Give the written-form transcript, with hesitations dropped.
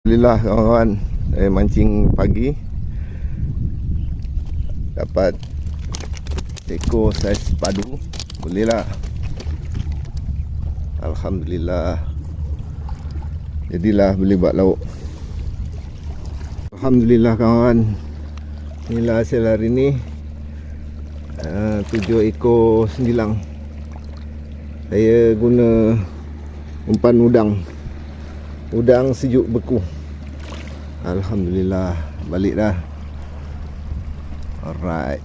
Alhamdulillah kawan-kawan, mancing pagi dapat ekor saiz padu. Boleh lah, Alhamdulillah. Jadilah boleh buat lauk. Alhamdulillah kawan, inilah hasil hari ni. 7 ekor sendilang. Saya guna umpan udang sejuk beku. Alhamdulillah, balik dah. Alright.